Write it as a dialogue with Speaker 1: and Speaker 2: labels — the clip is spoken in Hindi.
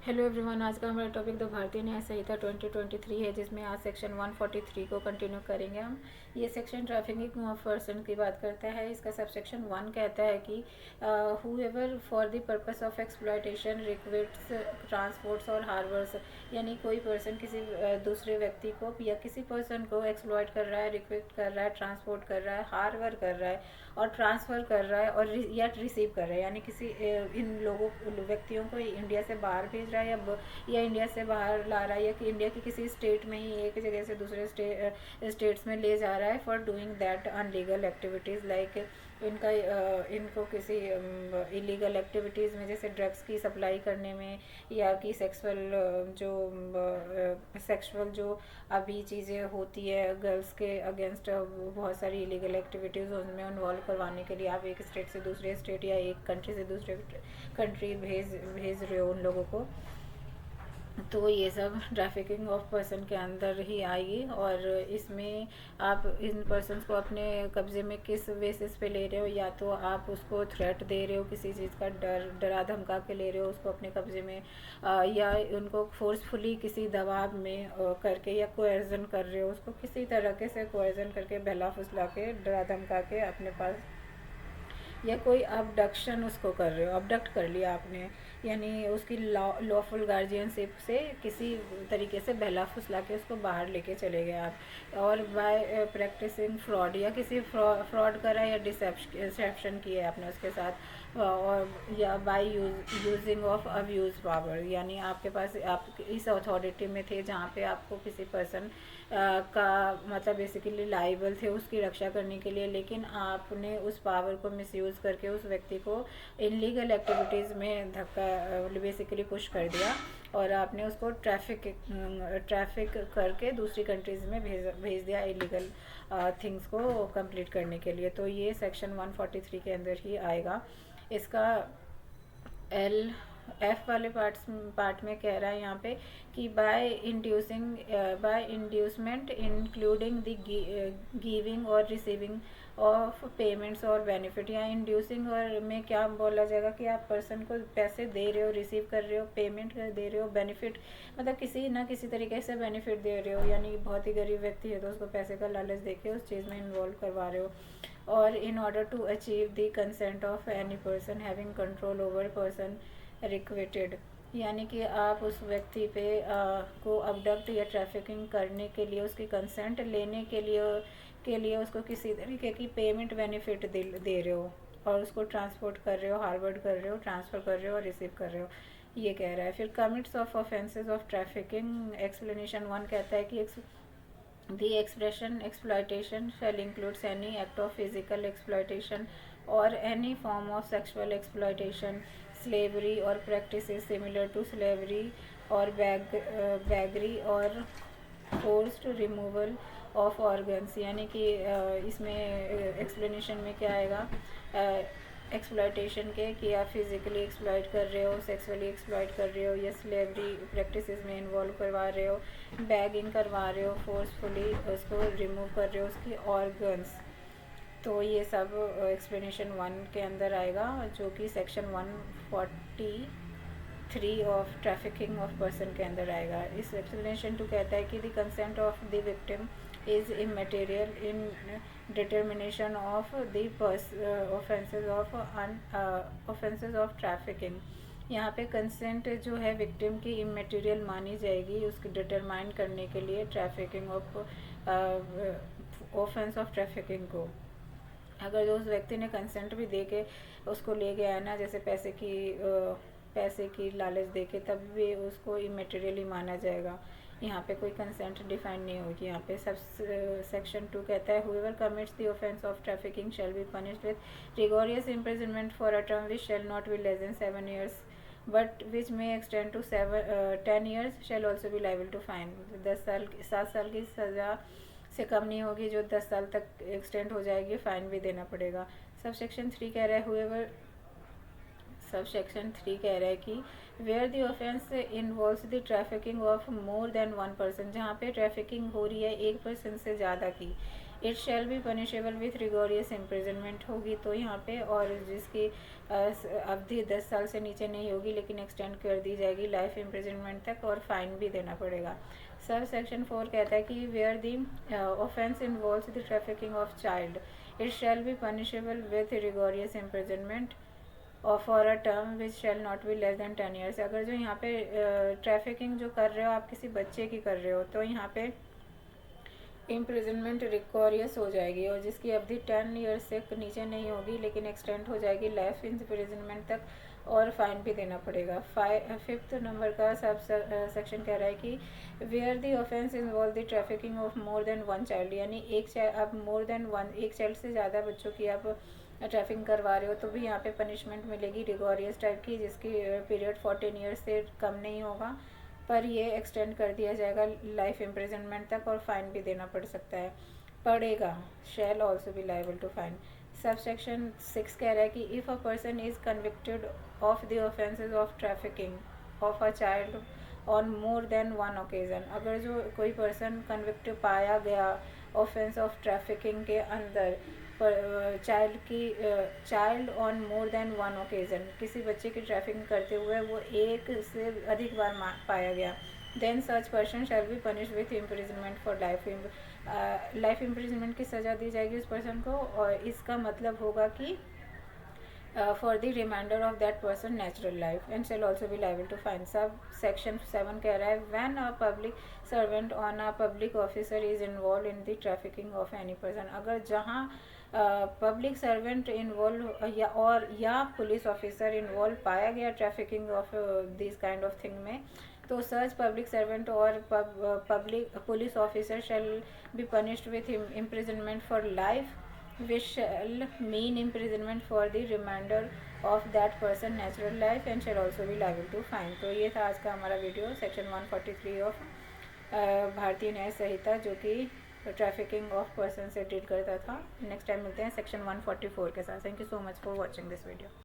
Speaker 1: Hello everyone. आज का हमारा टॉपिक द भारतीय न्याय संहिता 2023 है, जिसमें आज सेक्शन 143 को कंटिन्यू करेंगे हम। ये सेक्शन ट्रैफिकिंग ऑफ पर्सन की बात करता है। इसका सब सेक्शन 1 कहता है कि whoever for the purpose of exploitation recruits transports और हार्वर्स, यानी कोई पर्सन किसी दूसरे व्यक्ति को या किसी पर्सन को एक्सप्लॉयट कर रहा है, रिक्वेस्ट कर रहा है, ट्रांसपोर्ट कर रहा है, हार्वर कर रहा है और ट्रांसफ़र कर रहा है और या रिसीव कर रहा है, यानी किसी इन लोगों व्यक्तियों को इंडिया से बाहर भेज रहा है या इंडिया से बाहर ला रहा है, या कि इंडिया की किसी स्टेट में ही एक जगह से दूसरे स्टेट्स में ले जा रहा है for doing that illegal activities. Like इनको किसी इलीगल एक्टिविटीज़ में, जैसे ड्रग्स की सप्लाई करने में, या कि सेक्सुअल जो अभी चीज़ें होती है गर्ल्स के अगेंस्ट, बहुत सारी इलीगल एक्टिविटीज़ उनमें इन्वॉल्व करवाने के लिए आप एक स्टेट से दूसरे स्टेट या एक कंट्री से दूसरे कंट्री भेज रहे हो उन लोगों को। तो ये सब ट्रैफिकिंग ऑफ पर्सन के अंदर ही आएगी। और इसमें आप इन पर्सन्स को अपने कब्ज़े में किस बेसिस पे ले रहे हो, या तो आप उसको थ्रेट दे रहे हो, किसी चीज़ का डरा धमका के ले रहे हो उसको अपने कब्ज़े में, या उनको फोर्सफुली किसी दबाव में करके या कोएर्जन कर रहे हो, उसको किसी तरीके से कोएर्जन करके बहला फुसला के डरा धमका के अपने पास, या कोई अबडक्शन उसको कर रहे हो, अबडक्ट कर लिया आपने, यानी उसकी लॉफुल गार्जियनशिप से किसी तरीके से बहला फुसला के उसको बाहर लेके चले गए आप। और बाय प्रैक्टिसिंग फ्रॉड, या किसी फ्रॉड करा या डिसेप्शन किया आपने उसके साथ, और या by using of abuse power, यानी आपके पास आप इस अथॉरिटी में थे जहाँ पे आपको किसी पर्सन का मतलब बेसिकली लाइबल थे उसकी रक्षा करने के लिए, लेकिन आपने उस पावर को मिसयूज़ करके उस व्यक्ति को इनलीगल एक्टिविटीज़ में धक्का बेसिकली पुश कर दिया, और आपने उसको ट्रैफिक करके दूसरी कंट्रीज़ में भेज दिया इलीगल थिंग्स को कंप्लीट करने के लिए। तो ये सेक्शन 143 के अंदर ही आएगा। इसका एल एफ वाले पार्ट में कह रहा है यहाँ पे कि by inducement including the giving और रिसीविंग ऑफ पेमेंट्स और बेनिफिट। या इंड्यूसिंग और में क्या बोला जाएगा कि आप पर्सन को पैसे दे रहे हो, रिसीव कर रहे हो, पेमेंट दे रहे हो, बेनिफिट मतलब किसी ना किसी तरीके से बेनिफिट दे रहे हो, यानी बहुत ही गरीब व्यक्ति है तो उसको पैसे का लालच देके उस चीज़ में इन्वॉल्व करवा रहे हो। और in order to achieve the consent of any person having control over person recruited, यानी कि आप उस व्यक्ति पे को अबडक्ट या ट्रैफिकिंग करने के लिए उसकी कंसेंट लेने के लिए उसको किसी तरीके की पेमेंट बेनिफिट दे रहे हो, और उसको ट्रांसपोर्ट कर रहे हो, हार्वर्ड कर रहे हो, ट्रांसफ़र कर रहे हो और रिसीव कर रहे हो, ये कह रहा है। फिर commits of offences of trafficking explanation 1 कहता है कि the expression exploitation shall include any act of physical exploitation or any form of sexual exploitation, slavery or practices similar to slavery or beggary or forced removal of organs, यानी कि इसमें एक्सप्लेनेशन में क्या आएगा एक्सप्लॉयटेशन के कि आप फिज़िकली एक्सप्लॉयट कर रहे हो, सेक्सुअली एक्सप्लॉयट कर रहे हो, या स्लेवरी प्रैक्टिसेस में इन्वॉल्व करवा रहे हो, बैगिंग करवा रहे हो, फोर्सफुली उसको रिमूव कर रहे हो उसकी ऑर्गन्स। तो ये सब एक्सप्लेनेशन 1 के अंदर आएगा, जो कि section 143 of trafficking of person के अंदर आएगा। इस एक्सप्लेनेशन 2 कहता है कि the consent of the victim is immaterial in determination of the offenses of trafficking। यहाँ पे कंसेंट जो है विक्टिम की इमेटेरियल मानी जाएगी उसको डिटरमाइन करने के लिए trafficking of offence of trafficking को। अगर जो उस व्यक्ति ने कंसेंट भी दे के उसको ले गया है ना, जैसे पैसे की लालच दे के, तब भी उसको इमेटेरियल ही माना जाएगा। यहाँ पे कोई कंसेंट डिफाइन नहीं होगी। यहाँ पे सब सेक्शन 2 कहता है whoever commits the offence of trafficking shall be punished with rigorous imprisonment for a term which shall not be less than 7 years but which may extend to 10 years shall also be liable to fine. 7 साल की सज़ा से कम नहीं होगी, जो 10 साल तक एक्सटेंड हो जाएगी, फ़ाइन भी देना पड़ेगा। सब सेक्शन 3 कह रहा है हुएवर सब सेक्शन 3 कह रहा है कि where the offence involves the trafficking of more than 1 person, जहाँ पे ट्रैफिकिंग हो रही है एक पर्सन से ज़्यादा की, it shall be punishable with rigorous imprisonment होगी तो यहाँ पे, और जिसकी अवधि 10 साल से नीचे नहीं होगी लेकिन एक्सटेंड कर दी जाएगी लाइफ इम्प्रिजनमेंट तक, और फाइन भी देना पड़ेगा। सब सेक्शन 4 कहता है कि where the offence involves the trafficking of child it shall be punishable with rigorous imprisonment और for a term which shall not be less than 10 years. अगर जो यहाँ पे ट्रैफिकिंग जो कर रहे हो आप किसी बच्चे की कर रहे हो तो यहाँ पे इम्प्रिजनमेंट रिकॉरियस हो जाएगी, और जिसकी अवधि 10 ईयर्स से नीचे नहीं होगी लेकिन एक्सटेंड हो जाएगी लाइफ इम्प्रिजनमेंट तक, और फाइन भी देना पड़ेगा। 5th नंबर का सब सेक्शन कह रहा है कि where the offence involve the trafficking of more than one child, यानी एक चाइल्ड, अब मोर देन वन, एक चाइल्ड से ज़्यादा बच्चों की आप ट्रैफिकिंग करवा रहे हो तो भी यहाँ पे पनिशमेंट मिलेगी रिगोरियस टाइप की, जिसकी पीरियड 14 ईयर्स से कम नहीं होगा, पर ये एक्सटेंड कर दिया जाएगा लाइफ इम्प्रिजनमेंट तक, और फाइन भी देना पड़ सकता है, पड़ेगा। Shall also be liable to fine. Subsection 6 कह रहा है कि if a person is convicted of the offences of trafficking of a child on more than one occasion, अगर जो कोई पर्सन कन्विक्ट पाया गया ऑफेंस ऑफ ट्रैफिकिंग के अंदर child on more than one occasion, किसी बच्चे की ट्रैफिकिंग करते हुए वो एक से अधिक बार पाया गया, then such person shall be punish with imprisonment for life imprisonment की सज़ा दी जाएगी उस पर्सन को, और इसका मतलब होगा कि for the remainder of that person natural life and shall also be liable to fine। सब section 7 कह रहा है when a public servant on a public officer is involved in the trafficking of any person, अगर जहाँ पब्लिक सर्वेंट इन्वॉल्व या पुलिस ऑफिसर इन्वॉल्व पाया गया trafficking of this kind of thing में, तो सच पब्लिक सर्वेंट और public police officer shall be punished with imprisonment for life which shall mean imprisonment for the remainder of that person natural life and shall also be liable to fine। तो ये था आज का हमारा वीडियो सेक्शन 143 ऑफ भारतीय न्याय संहिता, जो कि ट्रैफिकिंग ऑफ पर्सन से डील करता था। नेक्स्ट टाइम मिलते हैं सेक्शन 144 के साथ। Thank you so much for watching this video.